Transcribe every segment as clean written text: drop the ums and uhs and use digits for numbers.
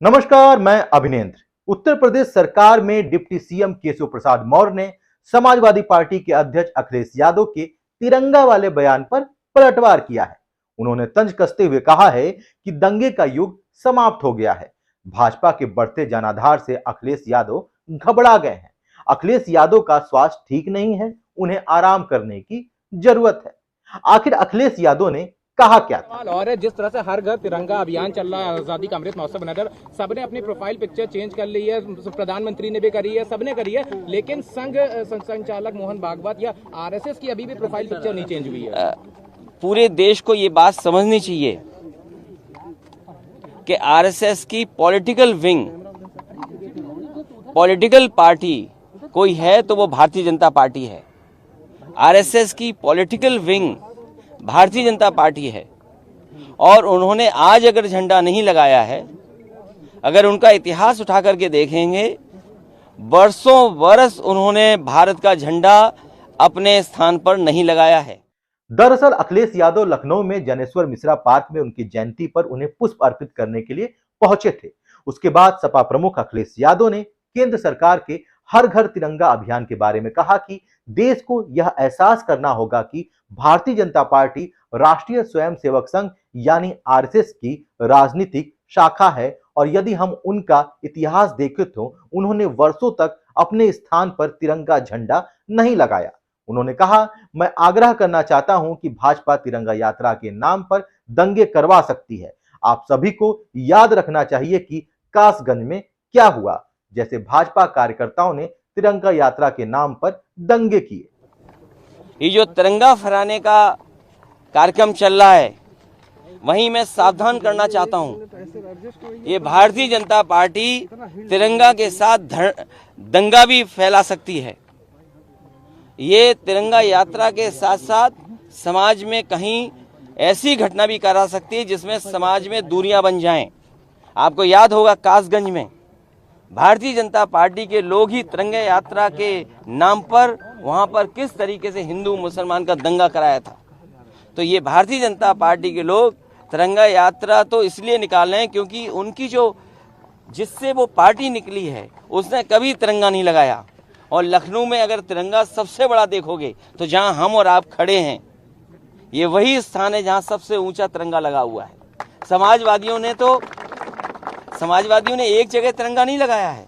नमस्कार, मैं अभिनेंद्र। उत्तर प्रदेश सरकार में डिप्टी सीएम केशव प्रसाद मौर्य ने समाजवादी पार्टी के अध्यक्ष अखिलेश यादव के तिरंगा वाले बयान पर पलटवार किया है। उन्होंने तंज कसते हुए कहा है कि दंगे का युग समाप्त हो गया है। भाजपा के बढ़ते जनाधार से अखिलेश यादव घबरा गए हैं। अखिलेश यादव का स्वास्थ्य ठीक नहीं है, उन्हें आराम करने की जरूरत है। आखिर अखिलेश यादव ने कहा क्या था? और जिस तरह से हर घर तिरंगा अभियान चल रहा है, आजादी का अमृत महोत्सव बनाकर सबने अपनी प्रोफाइल पिक्चर चेंज कर ली है, प्रधानमंत्री ने भी करी है, सबने करी है, लेकिन संघ संचालक मोहन भागवत या आरएसएस की अभी भी प्रोफाइल पिक्चर नहीं चेंज हुई है। पूरे देश को ये बात समझनी चाहिए कि आरएसएस की पॉलिटिकल विंग, पॉलिटिकल पार्टी कोई है तो वो भारतीय जनता पार्टी है। आरएसएस की political wing Bharatiya Janata party है और उन्होंने आज अगर झंडा नहीं लगाया है, अगर उनका इतिहास उठा करके देखेंगे, बरसों बरस उन्होंने भारत का झंडा अपने स्थान पर नहीं लगाया है। दरअसल अखिलेश यादव लखनऊ में जनेश्वर मिश्रा पार्क में उनकी जयंती पर उन्हें पुष्प अर्पित करने के लिए पहुंचे थे। उसके बाद सपा प्रमुख अखिलेश यादव ने केंद्र सरकार के हर घर तिरंगा अभियान के बारे में कहा कि देश को यह एहसास करना होगा कि भारतीय जनता पार्टी राष्ट्रीय स्वयंसेवक संघ यानी आरएसएस की राजनीतिक शाखा है और यदि हम उनका इतिहास देखें तो उन्होंने वर्षों तक अपने स्थान पर तिरंगा झंडा नहीं लगाया। उन्होंने कहा, मैं आग्रह करना चाहता हूं कि भाजपा तिरंगा यात्रा के नाम पर दंगे करवा सकती है। आप सभी को याद रखना चाहिए कि कासगंज में क्या हुआ, जैसे भाजपा कार्यकर्ताओं ने तिरंगा यात्रा के नाम पर दंगे किए। ये जो तिरंगा फहराने का कार्यक्रम चल रहा है, वहीं मैं सावधान करना चाहता हूं, ये भारतीय जनता पार्टी तिरंगा के साथ दंगा भी फैला सकती है। ये तिरंगा यात्रा के साथ साथ समाज में कहीं ऐसी घटना भी करा सकती है जिसमें समाज में दूरियां बन जाएं। आपको याद होगा कासगंज में भारतीय जनता पार्टी के लोग ही तिरंगा यात्रा के नाम पर वहां पर किस तरीके से हिंदू मुसलमान का दंगा कराया था। तो ये भारतीय जनता पार्टी के लोग तिरंगा यात्रा तो इसलिए निकाल रहे हैं क्योंकि उनकी जो जिससे वो पार्टी निकली है उसने कभी तिरंगा नहीं लगाया। और लखनऊ में अगर तिरंगा सबसे बड़ा देखोगे तो जहां हम और आप खड़े हैं, ये वही स्थान है जहां सबसे ऊंचा तिरंगा लगा हुआ है। समाजवादियों ने एक जगह तिरंगा नहीं लगाया है।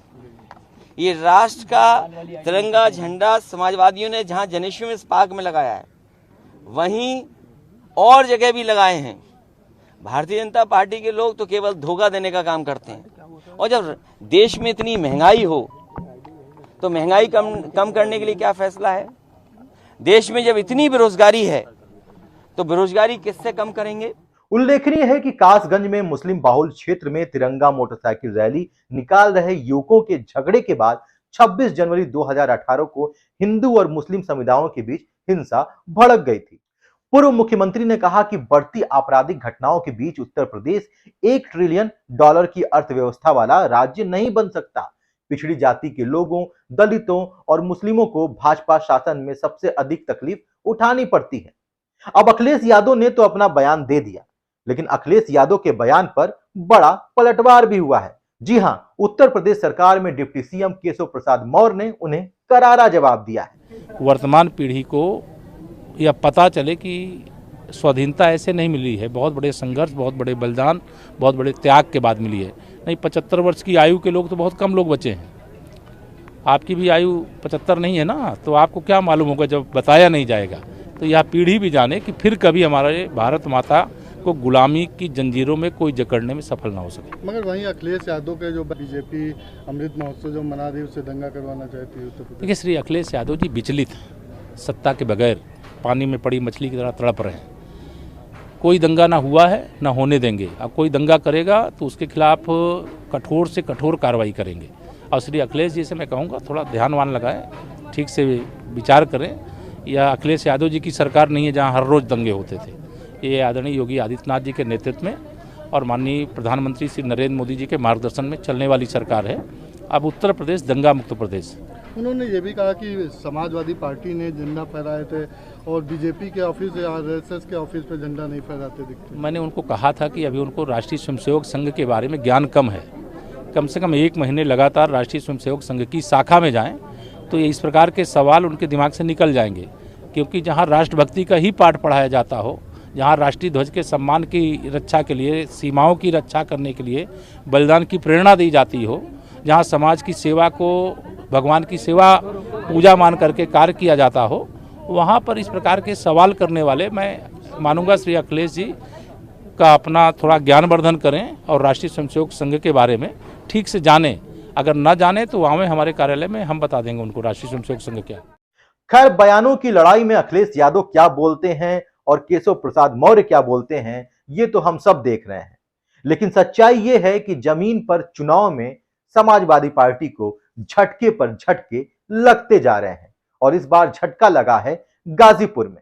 ये राष्ट्र का तिरंगा झंडा समाजवादियों ने जहां जनेश्वर मिश्र पार्क में लगाया है, वहीं और जगह भी लगाए हैं। भारतीय जनता पार्टी के लोग तो केवल धोखा देने का काम करते हैं। और जब देश में इतनी महंगाई हो तो महंगाई कम करने के लिए क्या फैसला है? देश में जब इतनी बेरोजगारी है तो बेरोजगारी किससे कम करेंगे? उल्लेखनीय है कि कासगंज में मुस्लिम बाहुल क्षेत्र में तिरंगा मोटरसाइकिल रैली निकाल रहे युवकों के झगड़े के बाद 26 जनवरी 2018 को हिंदू और मुस्लिम समुदायों के बीच हिंसा भड़क गई थी। पूर्व मुख्यमंत्री ने कहा कि बढ़ती आपराधिक घटनाओं के बीच उत्तर प्रदेश $1 ट्रिलियन की अर्थव्यवस्था वाला राज्य नहीं बन सकता। पिछड़ी जाति के लोगों, दलितों और मुस्लिमों को भाजपा शासन में सबसे अधिक तकलीफ उठानी पड़ती है। अब अखिलेश यादव ने तो अपना बयान दे दिया, लेकिन अखिलेश यादव के बयान पर बड़ा पलटवार भी हुआ है। जी हां, उत्तर प्रदेश सरकार में डिप्टी सीएम केशव प्रसाद मौर्य ने उन्हें करारा जवाब दिया है। वर्तमान पीढ़ी को यह पता चले कि स्वाधीनता ऐसे नहीं मिली है, बहुत बड़े संघर्ष, बहुत बड़े बलिदान, बहुत बड़े त्याग के बाद मिली है। नहीं, 75 वर्ष की आयु के लोग तो बहुत कम लोग बचे हैं। आपकी भी आयु 75 नहीं है ना, तो आपको क्या मालूम होगा जब बताया नहीं जाएगा। तो यह पीढ़ी भी जाने कि फिर कभी हमारे भारत माता को गुलामी की जंजीरों में कोई जकड़ने में सफल ना हो सके। मगर वहीं अखिलेश यादव के जो बीजेपी अमृत महोत्सव जो मना रही है उससे दंगा करवाना चाहती है उत्तर प्रदेश। देखिए, श्री अखिलेश यादव जी विचलित हैं, सत्ता के बगैर पानी में पड़ी मछली की तरह तड़प रहे हैं। कोई दंगा ना हुआ है, ना होने देंगे। अब कोई दंगा करेगा तो उसके खिलाफ कठोर से कठोर कार्रवाई करेंगे। और श्री अखिलेश जी से मैं कहूँगा थोड़ा ध्यानवान लगाएं, ठीक से विचार करें। यह अखिलेश यादव जी की सरकार नहीं है जहाँ हर रोज़ दंगे होते थे। ये आदरणीय योगी आदित्यनाथ जी के नेतृत्व में और माननीय प्रधानमंत्री श्री नरेंद्र मोदी जी के मार्गदर्शन में चलने वाली सरकार है। अब उत्तर प्रदेश दंगा मुक्त प्रदेश। उन्होंने ये भी कहा कि समाजवादी पार्टी ने झंडा फहराए थे और बीजेपी के ऑफिस या आरएसएस के ऑफिस पे झंडा नहीं फहराते दिखते। मैंने उनको कहा था कि अभी उनको राष्ट्रीय स्वयंसेवक संघ के बारे में ज्ञान कम है। कम से कम 1 महीने लगातार राष्ट्रीय स्वयंसेवक संघ की शाखा में जाएं तो ये इस प्रकार के सवाल उनके दिमाग से निकल जाएंगे। क्योंकि जहां राष्ट्रभक्ति का ही पाठ पढ़ाया जाता हो, जहां राष्ट्रीय ध्वज के सम्मान की रक्षा के लिए, सीमाओं की रक्षा करने के लिए बलिदान की प्रेरणा दी जाती हो, जहां समाज की सेवा को भगवान की सेवा पूजा मान करके कार्य किया जाता हो, वहां पर इस प्रकार के सवाल करने वाले, मैं मानूंगा श्री अखिलेश जी का अपना थोड़ा ज्ञानवर्धन करें और राष्ट्रीय स्वयंसेवक संघ के बारे में ठीक से जानें। अगर न जाने तो वहाँ में हमारे कार्यालय में हम बता देंगे उनको राष्ट्रीय स्वयंसेवक संघ क्या। खैर, बयानों की लड़ाई में अखिलेश यादव क्या बोलते हैं और केशव प्रसाद मौर्य क्या बोलते हैं, ये तो हम सब देख रहे हैं। लेकिन सच्चाई ये है कि जमीन पर चुनाव में समाजवादी पार्टी को झटके पर झटके लगते जा रहे हैं और इस बार झटका लगा है गाजीपुर में।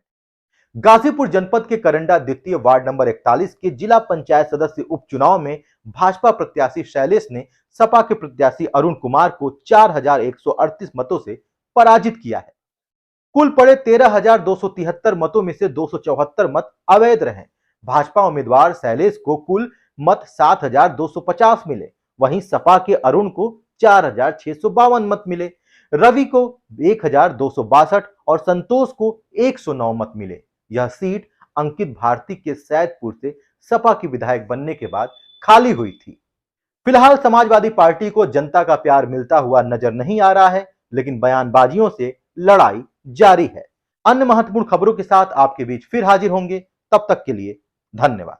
गाजीपुर जनपद के करंडा द्वितीय वार्ड नंबर 41 के जिला पंचायत सदस्य उपचुनाव में भाजपा प्रत्याशी शैलेश ने सपा के प्रत्याशी अरुण कुमार को 4138 मतों से पराजित किया है। कुल पड़े 13273 मतों में से 274 मत अवैध रहे। भाजपा उम्मीदवार शैलेश को कुल मत 7250 मिले, वहीं सपा के अरुण को 4652 मत मिले, रवि को 1262 और संतोष को 109 मत मिले। यह सीट अंकित भारती के सैदपुर से सपा की विधायक बनने के बाद खाली हुई थी। फिलहाल समाजवादी पार्टी को जनता का प्यार मिलता हुआ नजर नहीं आ रहा है, लेकिन बयानबाजियों से लड़ाई जारी है। अन्य महत्वपूर्ण खबरों के साथ आपके बीच फिर हाजिर होंगे, तब तक के लिए धन्यवाद।